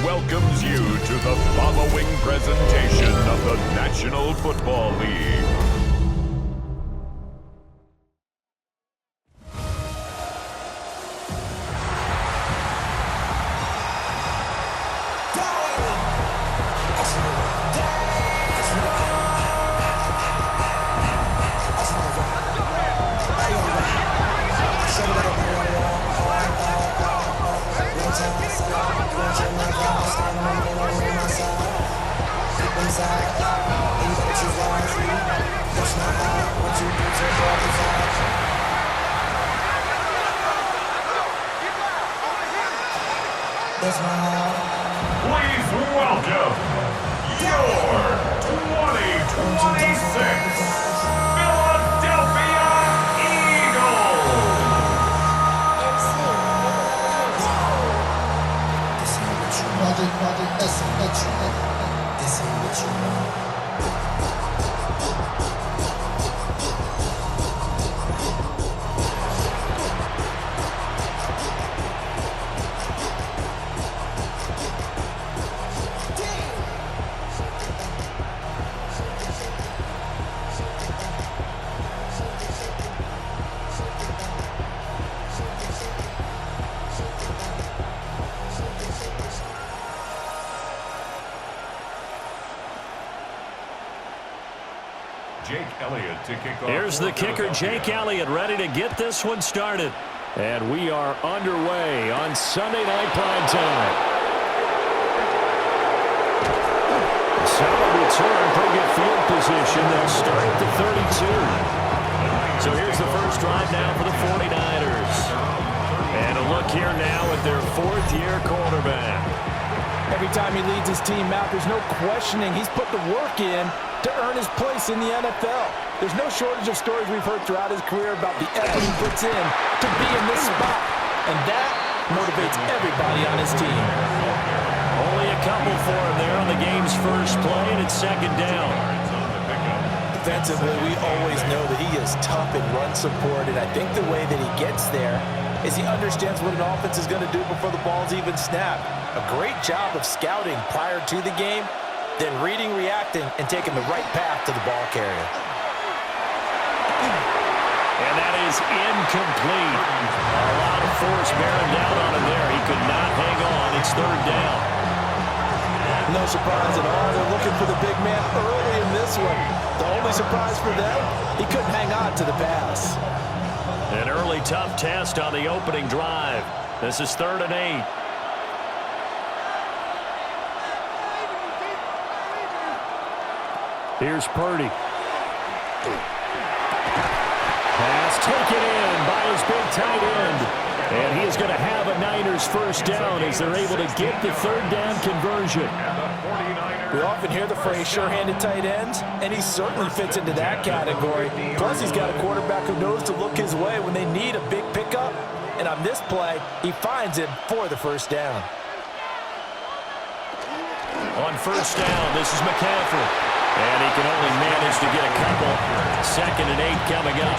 Welcomes you to the following presentation of the National Football League. Please welcome your 2026 Philadelphia Eagles. Here's the kicker, Jake Elliott, ready to get this one started. And we are underway on Sunday Night Prime Time. Solid return, pretty good field position. They'll start at the 32. So here's the first drive now for the 49ers. And a look here now at their fourth-year quarterback. Every time he leads his team out, there's no questioning. He's put the work in to earn his place in the NFL. There's no shortage of stories we've heard throughout his career about the effort he puts in to be in this spot. And that motivates everybody on his team. Only a couple for him there on the game's first play, and it's second down. Defensively, we always know that he is tough in run support, and I think the way that he gets there is he understands what an offense is going to do before the ball's even snapped. A great job of scouting prior to the game, then reading, reacting, and taking the right path to the ball carrier. And that is incomplete. A lot of force bearing down on him there. He could not hang on. It's third down. No surprise at all. They're looking for the big man early in this one. The only surprise for them, he couldn't hang on to the pass. An early tough test on the opening drive. This is 3rd and 8. Here's Purdy. Pass taken in by his big tight end. And he is going to have a Niners first down as they're able to get the third down conversion. We often hear the phrase sure-handed tight ends, and he certainly fits into that category. Plus, he's got a quarterback who knows to look his way when they need a big pickup. And on this play, he finds him for the first down. On first down, this is McCaffrey. And he can only manage to get a couple. 2nd and 8 coming up.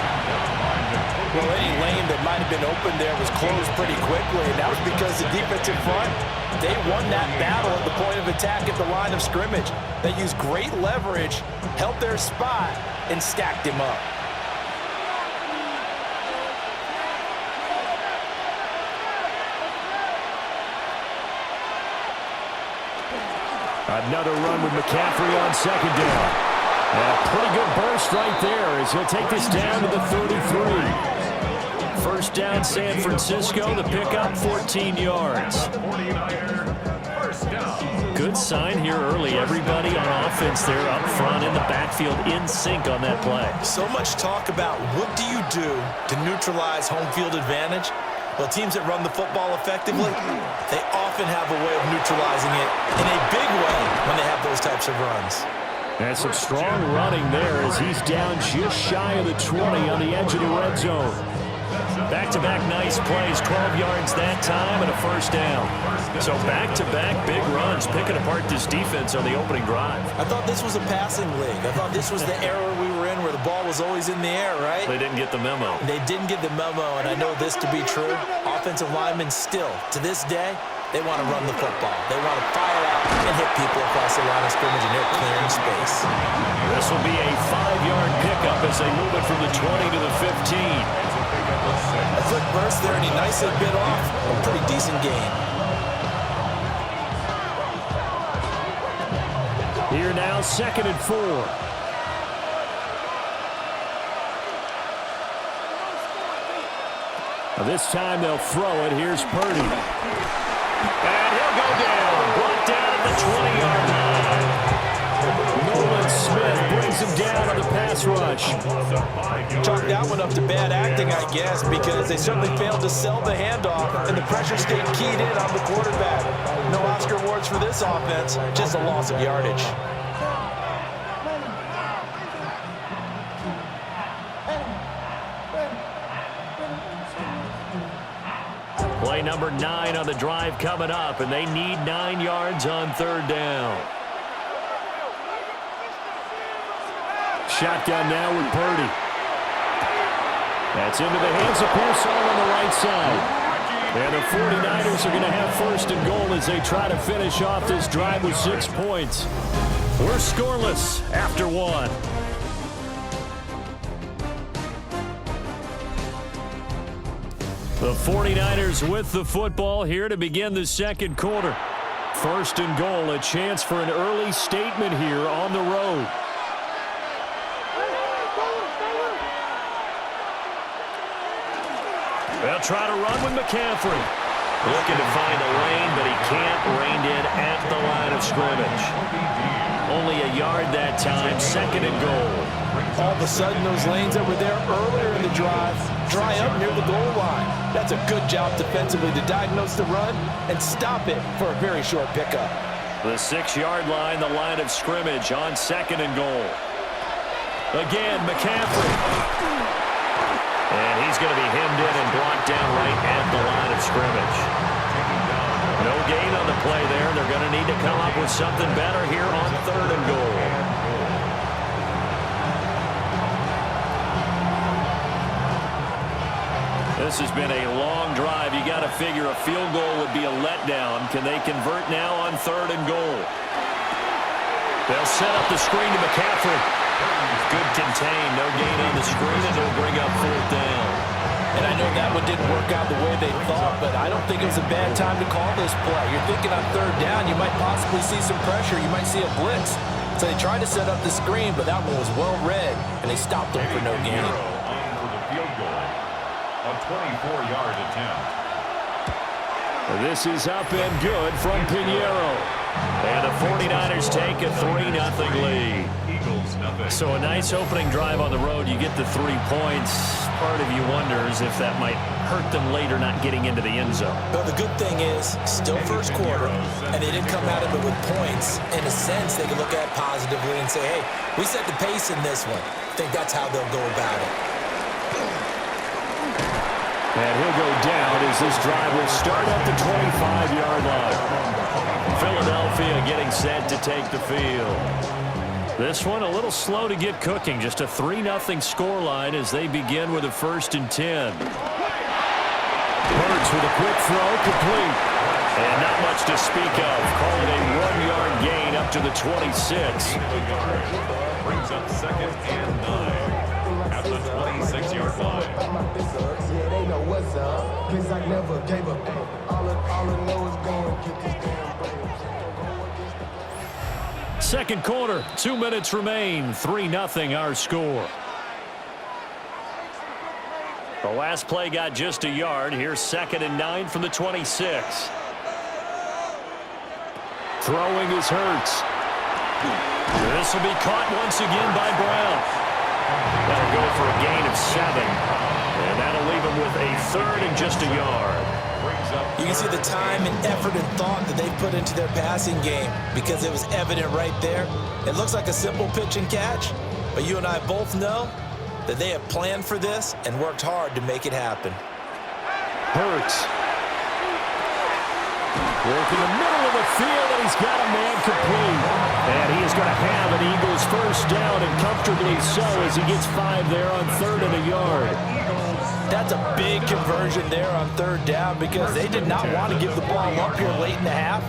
Well, any lane that might have been open there was closed pretty quickly, and that was because the defensive front, they won that battle at the point of attack at the line of scrimmage. They used great leverage, held their spot, and stacked him up. Another run with McCaffrey on second down. And a pretty good burst right there as he'll take this down to the 33. First down, San Francisco. The pickup, 14 yards. Good sign here early. Everybody on offense there up front in the backfield in sync on that play. So much talk about what do you do to neutralize home field advantage? Well, teams that run the football effectively, they often have a way of neutralizing it in a big way when they have those types of runs. And some strong running there as he's down just shy of the 20 on the edge of the red zone. Back-to-back nice plays, 12 yards that time and a first down. So back-to-back big runs, picking apart this defense on the opening drive. I thought this was a passing league. I thought this was the era we were in where the ball was always in the air, right? They didn't get the memo. They didn't get the memo, and I know this to be true. Offensive linemen still, to this day, they want to run the football. They want to fire out and hit people across the line of scrimmage, and they're clearing space. This will be a 5-yard pickup as they move it from the 20 to the 15. A quick burst there, and he nicely bit off a pretty decent gain. Here now, 2nd and 4. Now this time they'll throw it. Here's Purdy. And he'll go down. Brought down at the 20-yard line. Nolan Smith brings him down on the pass rush. Chalk that one up to bad acting, I guess, because they certainly failed to sell the handoff, and the pressure stayed keyed in on the quarterback. No Oscar awards for this offense, just a loss of yardage. Play number 9 on the drive coming up, and they need 9 yards on 3rd down. Shotgun now with Purdy. That's into the hands of Pearson on the right side. And the 49ers are going to have 1st and goal as they try to finish off this drive with 6 points. We're scoreless after 1. The 49ers with the football here to begin the 2nd quarter. 1st and goal, a chance for an early statement here on the road. They'll try to run with McCaffrey. Looking to find a lane, but he can't. Reined in at the line of scrimmage. Only a yard that time, 2nd and goal. All of a sudden, those lanes that were there earlier in the drive dry up near the goal line. That's a good job defensively to diagnose the run and stop it for a very short pickup. The 6-yard line, the line of scrimmage on 2nd and goal. Again, McCaffrey. And he's going to be hemmed in and blocked down right at the line of scrimmage. No gain on the play there. They're going to need to come up with something better here on 3rd and goal. This has been a long drive. You got to figure a field goal would be a letdown. Can they convert now on 3rd and goal? They'll set up the screen to McCaffrey. Good contain, no gain on the screen, and they'll bring up 4th down. And I know that one didn't work out the way they thought, but I don't think it was a bad time to call this play. You're thinking on 3rd down, you might possibly see some pressure. You might see a blitz. So they tried to set up the screen, but that one was well read, and they stopped them for no gain. For the field goal, a 24-yard attempt. This is up and good from Pinheiro. And the 49ers take a 3-0 lead. Eagles nothing. So a nice opening drive on the road. You get the 3 points. Part of you wonders if that might hurt them later not getting into the end zone. But the good thing is, still first quarter, and they didn't come out of it with points. In a sense, they can look at it positively and say, hey, we set the pace in this one. I think that's how they'll go about it. And he'll go down as this drive will start at the 25-yard line. Philadelphia getting set to take the field. This one a little slow to get cooking. Just a 3-0 scoreline as they begin with a 1st and 10. Hurts with a quick throw, complete. And not much to speak of. Call it a 1-yard gain up to the 26. Brings up 2nd and 9 at the 26-yard line. Yeah, they know what's up. 'Cause I never gave up. All I know is going to get this damn bread. 2nd quarter, 2 minutes remain. 3-0 our score. The last play got just a yard. Here's 2nd and 9 from the 26. Throwing is Hurts. This will be caught once again by Brown. That'll go for a gain of 7. And that'll leave him with a 3rd and just a yard. You can see the time and effort and thought that they put into their passing game because it was evident right there. It looks like a simple pitch and catch, but you and I both know that they have planned for this and worked hard to make it happen. Hurts. Work in the middle of the field, and he's got a man complete. And he is going to have an Eagles first down, and comfortably so as he gets 5 there on 3rd and a yard. That's a big conversion there on 3rd down because they did not want to give the ball up here late in the half.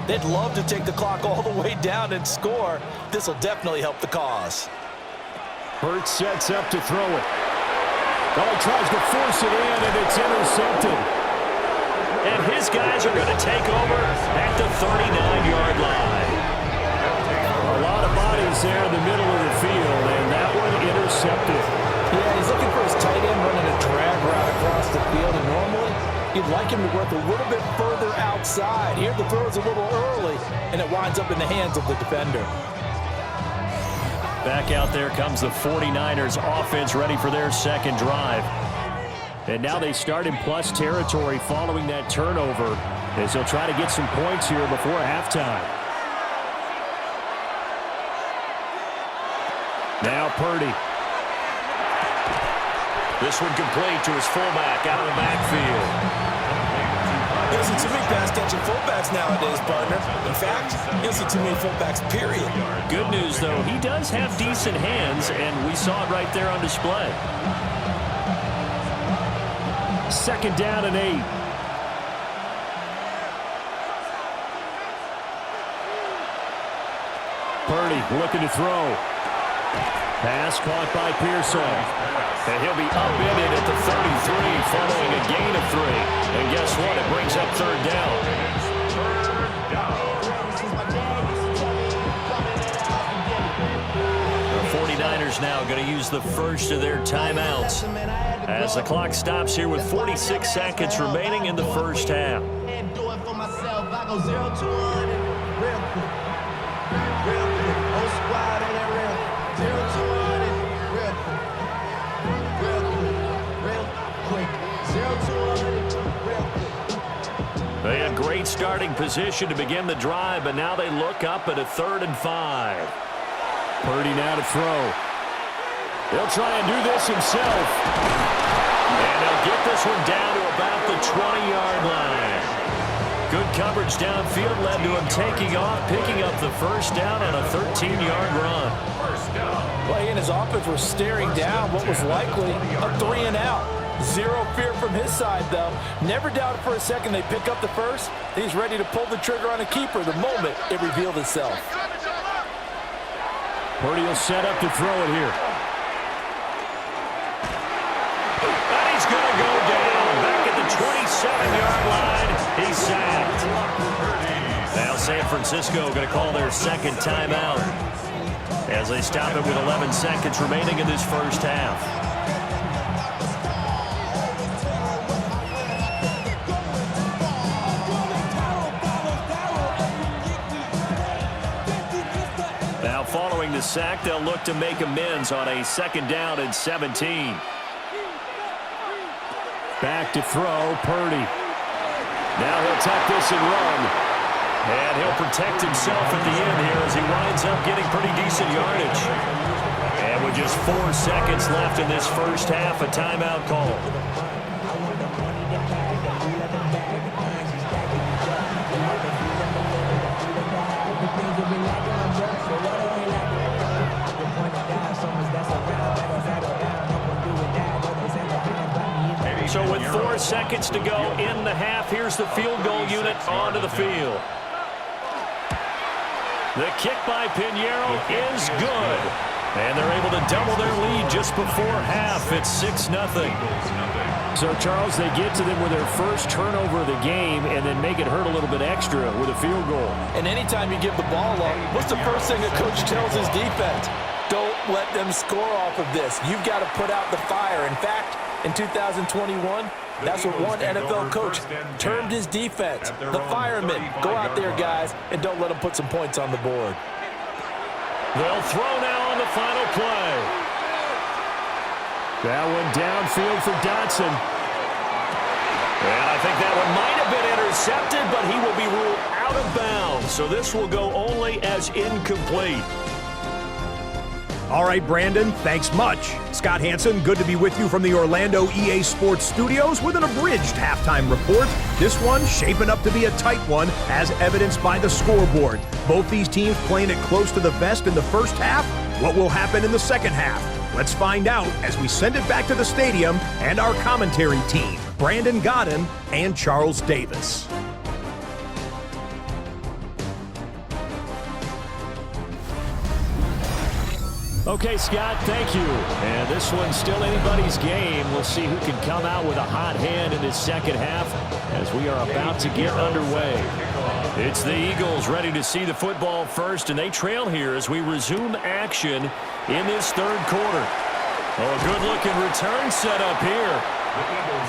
They'd love to take the clock all the way down and score. This will definitely help the cause. Hurts sets up to throw it. Oh, he tries to force it in, and it's intercepted. And his guys are going to take over at the 39-yard line. A lot of bodies there in the middle of the field, and that one intercepted. Yeah, he's looking for his tight end running a drag route across the field, and normally you'd like him to work a little bit further outside. Here the throw is a little early, and it winds up in the hands of the defender. Back out there comes the 49ers offense ready for their second drive. And now they start in plus territory following that turnover as they'll try to get some points here before halftime. Now Purdy. This one complete to his fullback out of the backfield. You don't see too many pass-catching fullbacks nowadays, partner. In fact, you don't see too many fullbacks, period. Good news, though, he does have decent hands, and we saw it right there on display. 2nd down and 8. Purdy looking to throw. Pass caught by Pearson. And he'll be up in it at the 33 following a gain of 3. And guess what? It brings up 3rd down. The 49ers now going to use the first of their timeouts as the clock stops here with 46 seconds remaining in the first half. They had great starting position to begin the drive, but now they look up at a 3rd and 5. Purdy now to throw. He'll try and do this himself. And he'll get this one down to about the 20-yard line. Good coverage downfield led to him taking off, picking up the first down on a 13-yard run. Well, he and his offense were staring down what was likely a 3-and-out. Zero fear from his side, though. Never doubted for a second they pick up the first. He's ready to pull the trigger on a keeper the moment it revealed itself. Purdy will set up to throw it here. And he's going to go down back at the 27-yard line. He's sacked. Now San Francisco going to call their second timeout as they stop it with 11 seconds remaining in this first half. Following the sack, they'll look to make amends on a 2nd down and 17. Back to throw, Purdy. Now he'll tuck this and run. And he'll protect himself at the end here as he winds up getting pretty decent yardage. And with just 4 seconds left in this first half, a timeout call. So with 4 seconds to go in the half, here's the field goal unit onto the field. The kick by Pinheiro is good. And they're able to double their lead just before half. It's 6-0. So, Charles, they get to them with their first turnover of the game and then make it hurt a little bit extra with a field goal. And anytime you give the ball up, what's the first thing a coach tells his defense? Don't let them score off of this. You've got to put out the fire. In fact, In 2021, that's what one NFL coach termed his defense. The firemen. Go out there, guys, and don't let them put some points on the board. They'll throw now on the final play. That one downfield for Dotson. And I think that one might have been intercepted, but he will be ruled out of bounds. So this will go only as incomplete. All right, Brandon, thanks much. Scott Hansen, good to be with you from the Orlando EA Sports Studios with an abridged halftime report. This one shaping up to be a tight one, as evidenced by the scoreboard. Both these teams playing it close to the vest in the first half. What will happen in the second half? Let's find out as we send it back to the stadium and our commentary team, Brandon Godden and Charles Davis. Okay, Scott, thank you. And this one's still anybody's game. We'll see who can come out with a hot hand in this second half as we are about to get underway. It's the Eagles ready to see the football first, and they trail here as we resume action in this third quarter. Oh, a good-looking return set up here.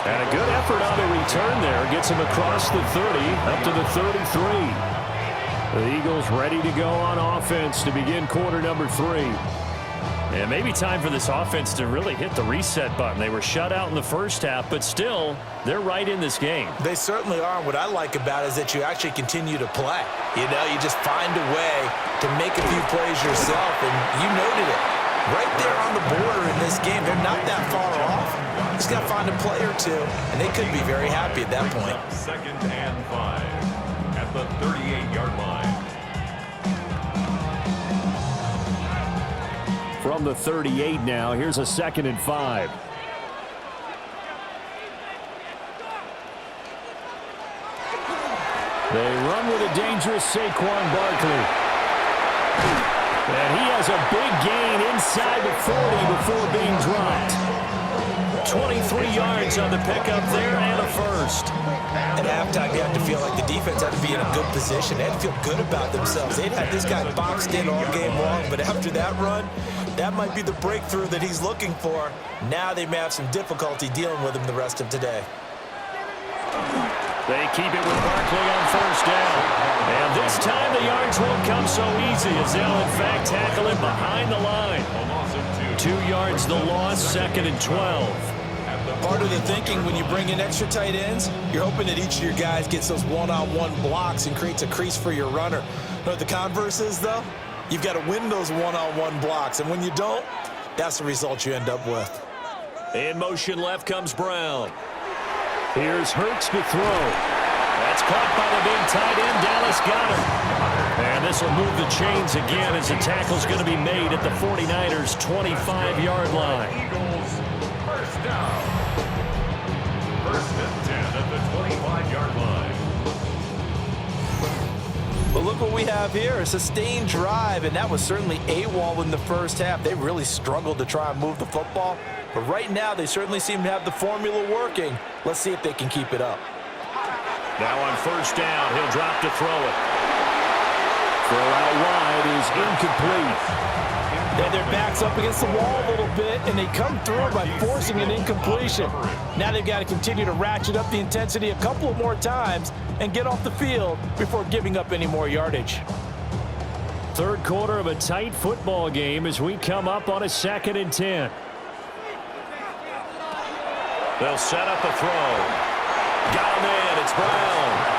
And a good effort on the return there. Gets him across the 30, up to the 33. The Eagles ready to go on offense to begin quarter number 3. And maybe time for this offense to really hit the reset button. They were shut out in the first half, but still, they're right in this game. They certainly are. What I like about it is that you actually continue to play. You know, you just find a way to make a few plays yourself, and you noted it. Right there on the border in this game, they're not that far off. Just got to find a play or two, and they could be very happy at that point. 2nd and 5 at the 38-yard line. From the 38 now, here's a 2nd and 5. They run with a dangerous Saquon Barkley. And he has a big gain inside the 40 before being dropped. 23 yards on the pickup there and a first. At halftime, you have to feel like the defense had to be in a good position. They had to feel good about themselves. They'd had this guy boxed in all game long, but after that run, that might be the breakthrough that he's looking for. Now they may have some difficulty dealing with him the rest of today. They keep it with Barkley on first down. And this time the yards won't come so easy as they'll in fact tackle him behind the line. 2 yards the loss, 2nd and 12. Part of the thinking when you bring in extra tight ends, you're hoping that each of your guys gets those one-on-one blocks and creates a crease for your runner. You know what the converse is, though? You've got to win those one-on-one blocks, and when you don't, that's the result you end up with. In motion left comes Brown. Here's Hurts to throw. That's caught by the big tight end. Dallas got him. And this will move the chains again as the tackle's going to be made at the 49ers' 25-yard line. Eagles, first down. 1st and 10 at the 25-yard line. But look what we have here, a sustained drive, and that was certainly AWOL in the first half. They really struggled to try and move the football, but right now they certainly seem to have the formula working. Let's see if they can keep it up. Now on first down, he'll drop to throw it. Throw out wide is incomplete. Then their back's up against the wall a little bit, and they come through by forcing an incompletion. Now they've got to continue to ratchet up the intensity a couple of more times and get off the field before giving up any more yardage. Third quarter of a tight football game as we come up on a 2nd and 10. They'll set up a throw. Got him in. It's Brown.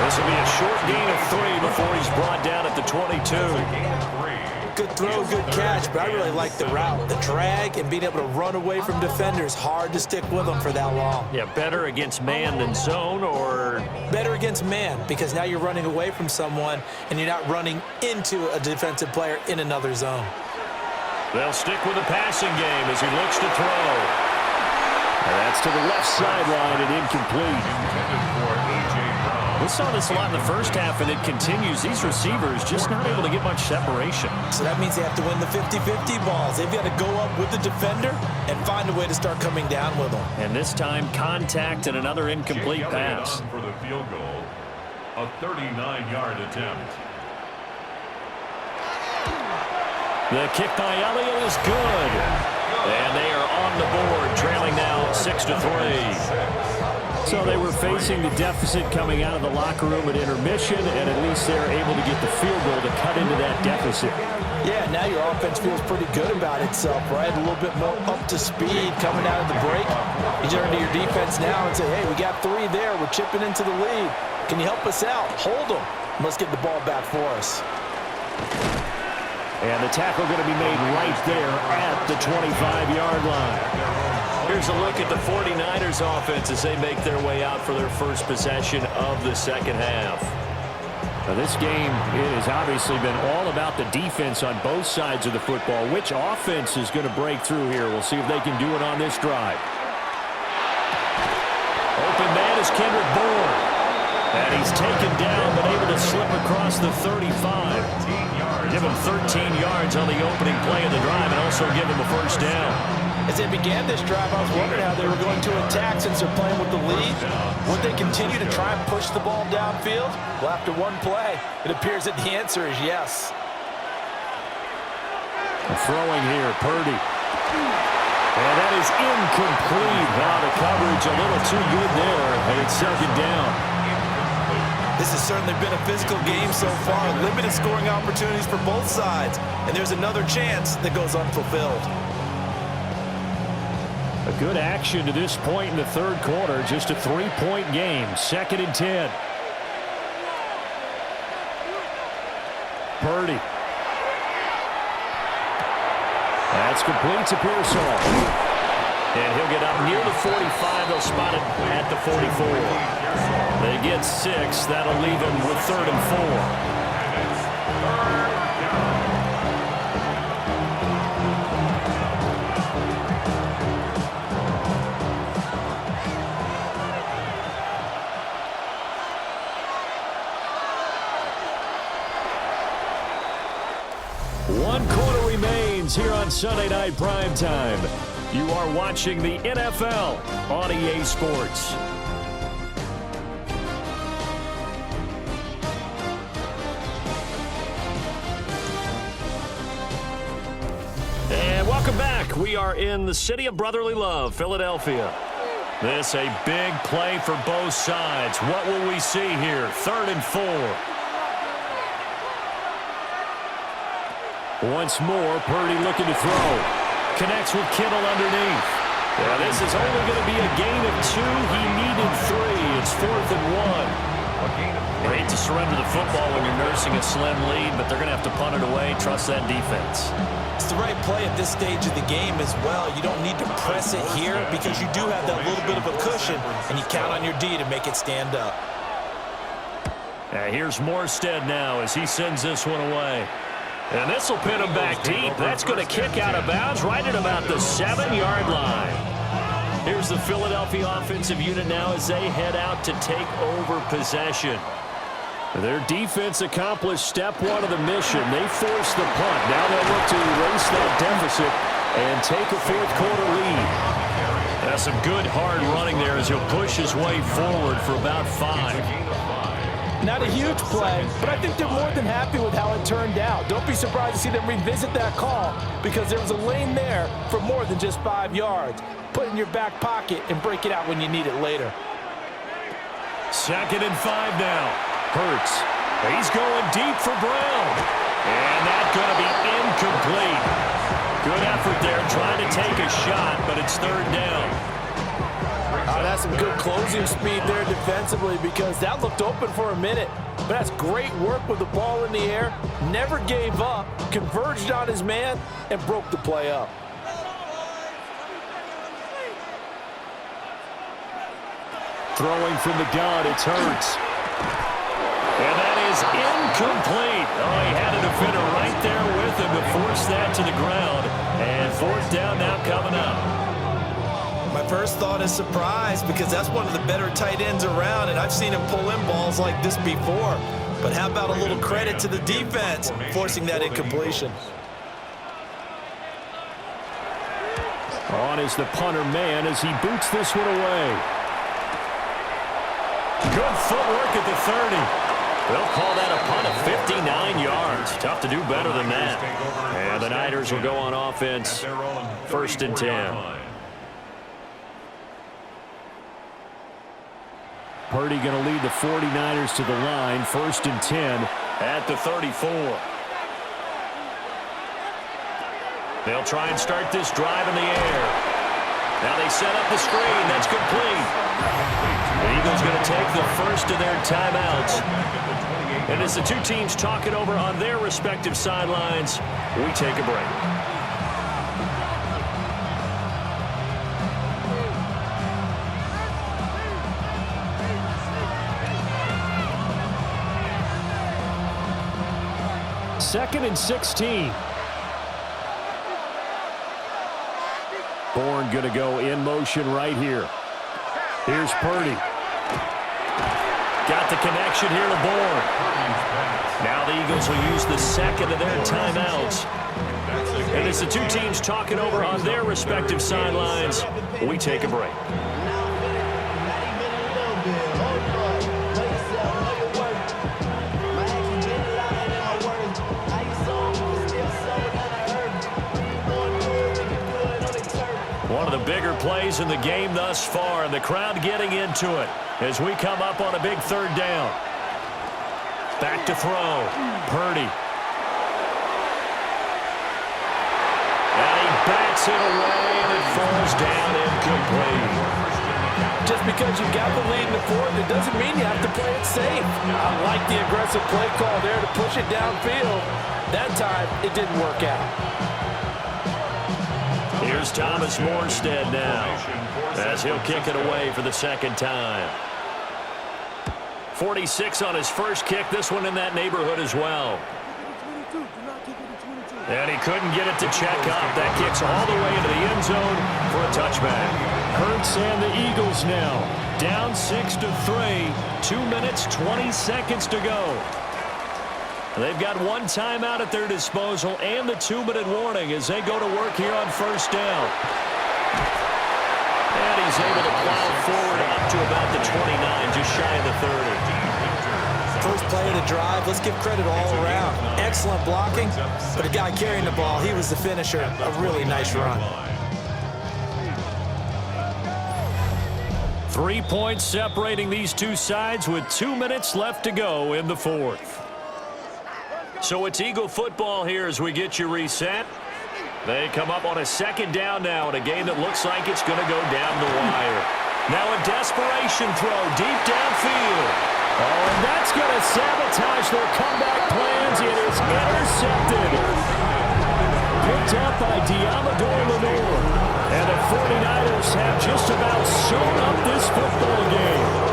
This will be a short gain of 3 before he's brought down at the 22. Good throw, good catch, but I really like the route. The drag and being able to run away from defenders, hard to stick with them for that long. Yeah, better against man than zone, or? Better against man, because now you're running away from someone and you're not running into a defensive player in another zone. They'll stick with the passing game as he looks to throw. And that's to the left sideline and incomplete. We saw this a lot in the first half, and it continues. These receivers just not able to get much separation. So that means they have to win the 50-50 balls. They've got to go up with the defender and find a way to start coming down with them. And this time, contact and another incomplete pass. For the field goal, a 39-yard attempt. The kick by Elliott is good. And they are on the board, trailing now 6-3. So they were facing the deficit coming out of the locker room at intermission, and at least they're able to get the field goal to cut into that deficit. Yeah, now your offense feels pretty good about itself, right? A little bit more up to speed coming out of the break. You turn to your defense now and say, hey, we got 3 there. We're chipping into the lead. Can you help us out? Hold them. Let's get the ball back for us. And the tackle going to be made right there at the 25-yard line. Here's a look at the 49ers offense as they make their way out for their first possession of the second half. Now this game, it has obviously been all about the defense on both sides of the football. Which offense is going to break through here? We'll see if they can do it on this drive. Open man is Kendrick Bourne. And he's taken down but able to slip across the 35. Give him 13 yards on the opening play of the drive and also give him a first down. As they began this drive, I was wondering how they were going to attack since they're playing with the lead. Would they continue to try and push the ball downfield? Well, after one play, it appears that the answer is yes. Throwing here, Purdy. And that is incomplete. Now the coverage a little too good there, and it's second down. This has certainly been a physical game so far. Limited scoring opportunities for both sides. And there's another chance that goes unfulfilled. A good action to this point in the third quarter. Just a 3-point game. 2nd and 10. Purdy. That's complete to Pearsall. And he'll get up near the 45. They'll spot it at the 44. They get 6. That'll leave them with 3rd and 4. One quarter remains here on Sunday Night Primetime. You are watching the NFL on EA Sports. And welcome back. We are in the city of brotherly love, Philadelphia. This a big play for both sides. What will we see here? 3rd and 4. Once more, Purdy looking to throw. Connects with Kittle underneath. Yeah, this is only going to be a gain of 2. He needed 3. It's 4th and 1. You hate to surrender the football when you're nursing a slim lead, but they're going to have to punt it away. Trust that defense. It's the right play at this stage of the game as well. You don't need to press it here because you do have that little bit of a cushion, and you count on your D to make it stand up. Here's Morstead now as he sends this one away. And this will pin him back deep. That's going to kick out of bounds right at about the 7-yard line. Here's the Philadelphia offensive unit now as they head out to take over possession. Their defense accomplished step 1 of the mission. They forced the punt. Now they'll look to erase that deficit and take a 4th quarter lead. That's some good hard running there as he'll push his way forward for about 5. Not a huge play, but I think they're more than happy with how it turned out. Don't be surprised to see them revisit that call because there was a lane there for more than just 5 yards. Put it in your back pocket and break it out when you need it later. 2nd and 5 now. Hurts. He's going deep for Brown. And that's going to be incomplete. Good effort there trying to take a shot, but it's 3rd down. That's some good closing speed there defensively because that looked open for a minute. But that's great work with the ball in the air. Never gave up, converged on his man, and broke the play up. Throwing from the gun, it's Hurts. And that is incomplete. Oh, he had a defender right there with him to force that to the ground. And 4th down now coming up. My first thought is surprise because that's one of the better tight ends around, and I've seen him pull in balls like this before. But how about a little credit to the defense forcing that incompletion? On is the punter man as he boots this one away. Good footwork at the 30. They'll call that a punt of 15 29 yards. Tough to do better than that. And the Niners will go on offense. 1st and 10. Purdy going to lead the 49ers to the line. 1st and 10 at the 34. They'll try and start this drive in the air. Now they set up the screen. That's complete. The Eagles going to take the first of their timeouts. And as the two teams talk it over on their respective sidelines, we take a break. Second and 16. Bourne going to go in motion right here. Here's Purdy. Got the connection here to Bourne. Now the Eagles will use the second of their timeouts. And as the two teams talk it over on their respective sidelines, we take a break. One of the bigger plays in the game thus far, and the crowd getting into it as we come up on a big 3rd down. Back to throw. Purdy. And he bats it away, and it falls down incomplete. Just because you've got the lead in the 4th, it doesn't mean you have to play it safe. I like the aggressive play call there to push it downfield. That time, it didn't work out. Here's Thomas Morstead now as he'll kick it away for the 2nd time. 46 on his first kick. This one in that neighborhood as well. And he couldn't get it to check up. That kicks all the way into the end zone for a touchback. Hurts and the Eagles now down 6-3. 2 minutes, 20 seconds to go. They've got one timeout at their disposal and the 2-minute warning as they go to work here on 1st down. And he's able to plow forward up to about the 29, just shy of the 30. First play of the drive, let's give credit all around. Excellent blocking, but the guy carrying the ball, he was the finisher. A really nice run. 3 points separating these two sides with 2 minutes left to go in the 4th. So it's Eagle football here as we get you reset. They come up on a 2nd down now in a game that looks like it's going to go down the wire. Now a desperation throw deep downfield. Oh, and that's going to sabotage their comeback plans. It is intercepted. Picked up by Diamador Lenore. And the 49ers have just about sewn up this football game.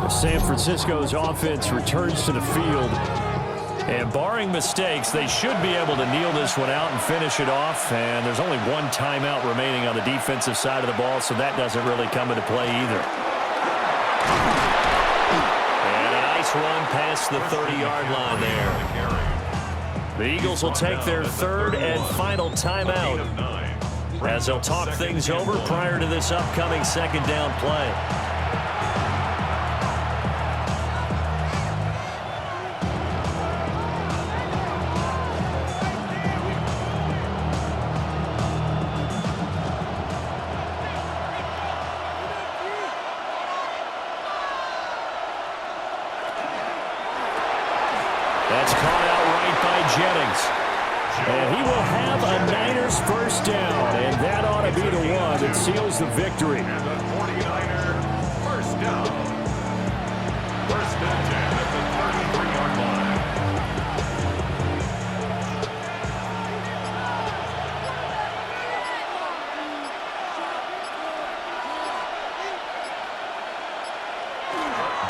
San Francisco's offense returns to the field. And barring mistakes, they should be able to kneel this one out and finish it off. And there's only one timeout remaining on the defensive side of the ball, so that doesn't really come into play either. And a nice run past the 30-yard line there. The Eagles will take their 3rd and final timeout as they'll talk things over prior to this upcoming 2nd down play. That's caught out right by Jennings. And he will have a Niners 1st down, and that ought to be the one that seals the victory. And the 49er 1st down. 1st and 10 at the 33-yard line.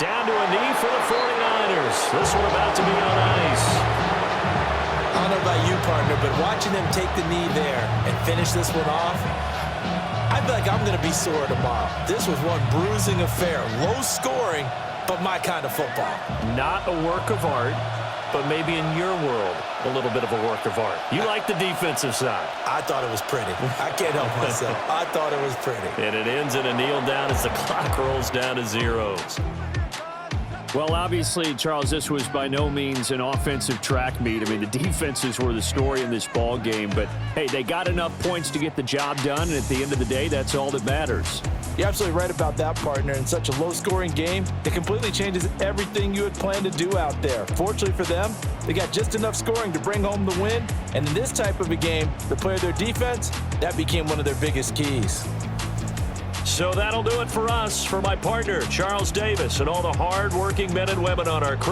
Down to a knee for the 49ers. This one about to be on ice. I don't know about you, partner, but watching them take the knee there and finish this one off, I feel like I'm going to be sore tomorrow. This was one bruising affair. Low scoring, but my kind of football. Not a work of art. but maybe in your world, a little bit of a work of art. You like the defensive side. I thought it was pretty. I can't help myself. I thought it was pretty. And it ends in a kneel down as the clock rolls down to zeros. Well, obviously, Charles, this was by no means an offensive track meet. I mean, the defenses were the story in this ball game. But, hey, they got enough points to get the job done, and at the end of the day, that's all that matters. You're absolutely right about that, partner. In such a low-scoring game, it completely changes everything you had planned to do out there. Fortunately for them, they got just enough scoring to bring home the win. And in this type of a game, to play their defense, that became one of their biggest keys. So that'll do it for us. For my partner, Charles Davis, and all the hard-working men and women on our crew.